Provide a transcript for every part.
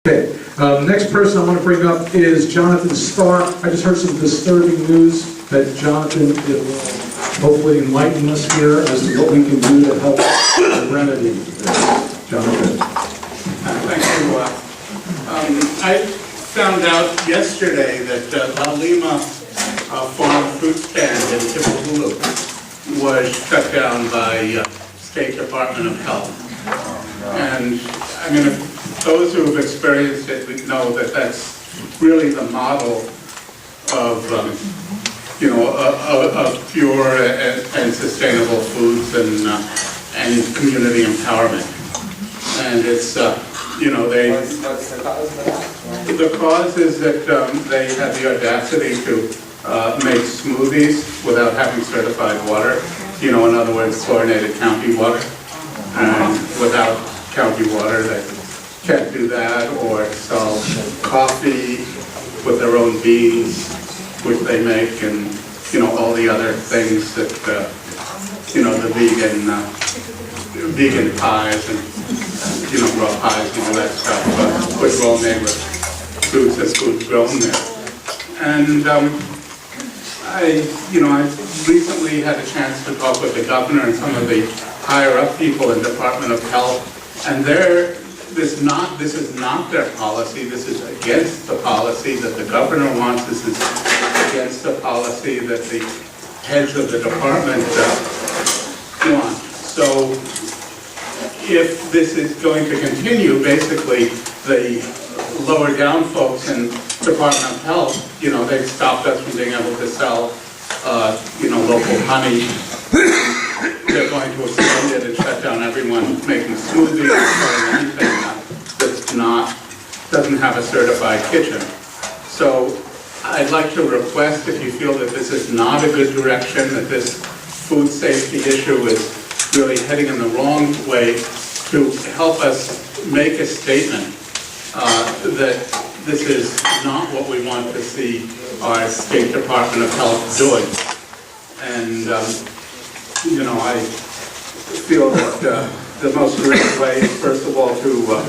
Okay, next person I want to bring up is Jonathan Starr. I just heard some disturbing news that Jonathan will hopefully enlighten us here as to what we can do to help remedy this. Jonathan. Thank you. I found out yesterday that Laulima Farm fruit stand in Tippahulu was shut down by State Department of Health. And I mean, those who have experienced it know that that's really the model of, of pure and sustainable foods and community empowerment. And it's, What's the cause of that? the cause is that they had the audacity to make smoothies without having certified water. In other words, chlorinated county water. And without county water, they can't do that, or sell coffee with their own beans, which they make, and all the other things that the vegan pies and raw pies and all that stuff, which are all made with fruits and food grown there. And I recently had a chance to talk with the governor and some of the higher up people in Department of Health, and this is not their policy. This is against the policy that the governor wants. This is against the policy that the heads of the department want. So if this is going to continue, basically the lower down folks in Department of Health, they've stopped us from being able to sell, local honey. They're going to extend it and shut down everyone making smoothies or anything doesn't have a certified kitchen. So I'd like to request, if you feel that this is not a good direction, that this food safety issue is really heading in the wrong way, to help us make a statement that this is not what we want to see our State Department of Health doing. And I feel that the most direct way is, first of all, to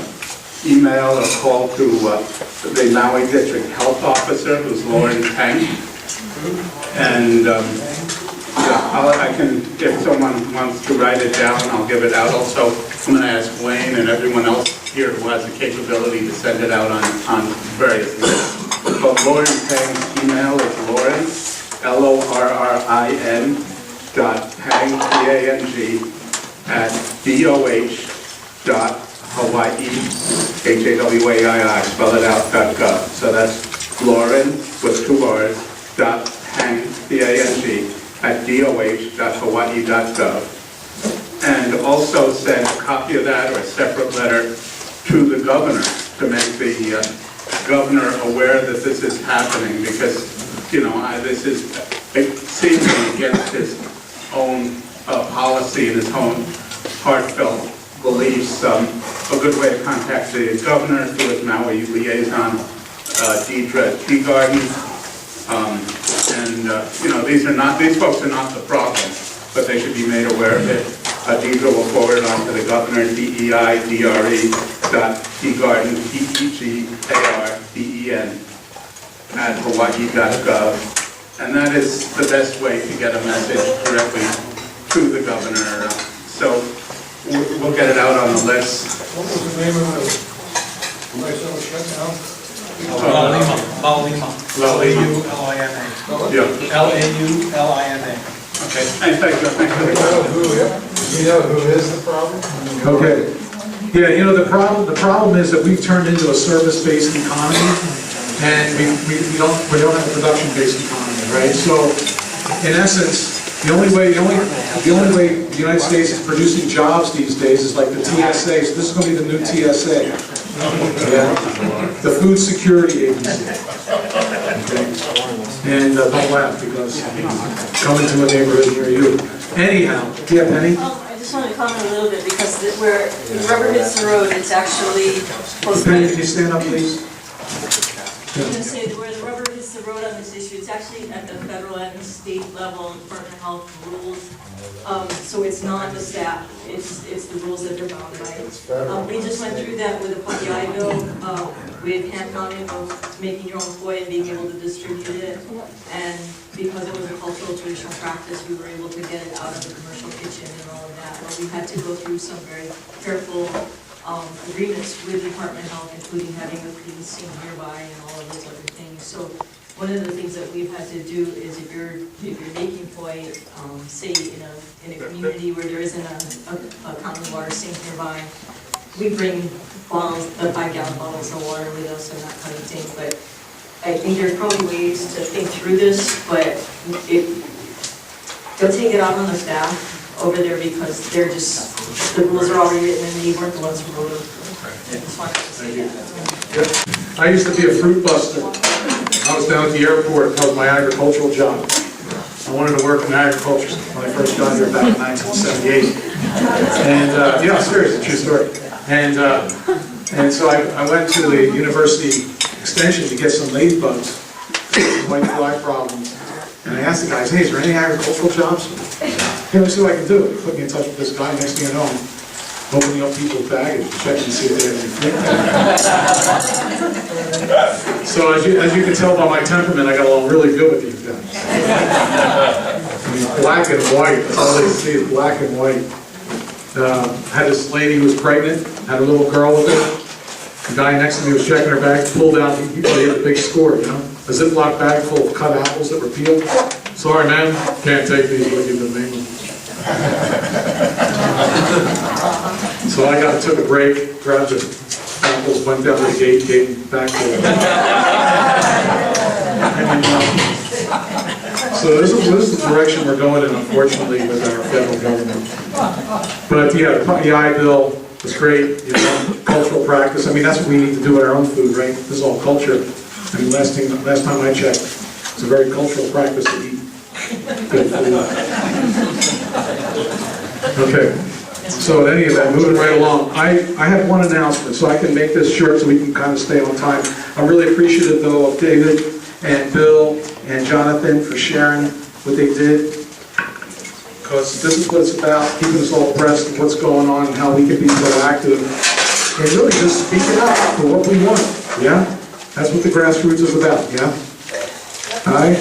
email or call to the Maui District Health Officer, who's Lauren Tang. And I can, if someone wants to write it down, I'll give it out. Also, I'm going to ask Wayne and everyone else here who has the capability to send it out on various lists. But Lauren Tang's email is Lauren, Lorrin, Tang, T-A-N-G, at DOH.Hawaii, H-A-W-A-I-I, spell it out, .gov. So that's Lauren, with 2 R's, .Tang, T-A-N-G, at DOH.Hawaii.gov. And also send a copy of that or a separate letter to the governor to make the governor aware that this is happening, because, this is seemingly against his own policy and his own heartfelt beliefs. A good way to contact the governor through his Maui liaison, Deidre Teagarden. These folks are not the problem, but they should be made aware of it. Deidre will forward it on to the governor, DEIDRE.Teagarden, Tegarden, at Hawaii.gov. And that is the best way to get a message directly to the governor. So we'll get it out on the list. What was the name of the place that was shut down? Laulima. L-A-U-L-I-M-A. Yeah. L-A-U-L-I-M-A. Okay. Thank you. Do you know who is the problem? Okay. Yeah, the problem is that we've turned into a service-based economy, and we don't have a production-based economy, right? So, in essence, the only way the United States is producing jobs these days is like the TSA. So this is going to be the new TSA, the Food Security Agency. Okay. And don't laugh, because coming to a neighborhood near you. Anyhow, yeah, Penny. I just want to comment a little bit, because where the rubber hits the road, it's actually supposed to Penny, be. can you stand up, please? I'm going to say that where the rubber hits the road on this issue, it's actually at the federal and the state level, Department of Health rules. So it's not the staff, it's the rules that they're bound by. We just went through that with the PI bill, with hand counting of making your own foil and being able to distribute it. And because it was a cultural traditional practice, we were able to get it out of the commercial kitchen and all of that. But we had to go through some very careful agreements with the Department of Health, including having a clean sink nearby and all of those other things. So one of the things that we've had to do is if you're making foil, say in a community where there isn't a common water sink nearby, we bring bottles, the 5-gallon bottles of water with us and that kind of thing. But I think there's probably ways to think through this, but they'll take it out on the staff over there because they're just, the rules are already written and they weren't the ones who wrote them. I just wanted to say that. I used to be a fruit buster. I was down at the airport, that was my agricultural job. I wanted to work in agriculture when I first got here back in 1978. And, yeah, seriously, true story. And so I went to the university extension to get some ladybugs, white fly problems. And I asked the guys, hey, is there any agricultural jobs? Hey, let's see what I can do. They put me in touch with this guy. Next thing you know, I'm opening up people's baggage, checking to see if they have any. So as you can tell by my temperament, I got along really good with these guys. I mean, black and white, that's all they see is black and white. Had this lady who was pregnant, had a little girl with her. The guy next to me was checking her bag, pulled out, he had a big score, you know? A Ziploc bag full of cut apples that were peeled. Sorry, man, can't take these, we'll give them to me. So I took a break, grabbed the apples, went down to the gate, gave them back to her. So this is the direction we're going in, unfortunately, with our federal government. But yeah, the PEI bill was great, you know, cultural practice. I mean, that's what we need to do with our own food, right? This is all culture. I mean, last time I checked, it's a very cultural practice to eat good food. Okay, so in any event, moving right along, I have one announcement, so I can make this short so we can kind of stay on time. I'm really appreciative, though, of David and Bill and Jonathan for sharing what they did, because this is what it's about, keeping us all abreast of what's going on and how we can be proactive, and really just speak it out for what we want, yeah? That's what the grassroots is about, yeah? Aye?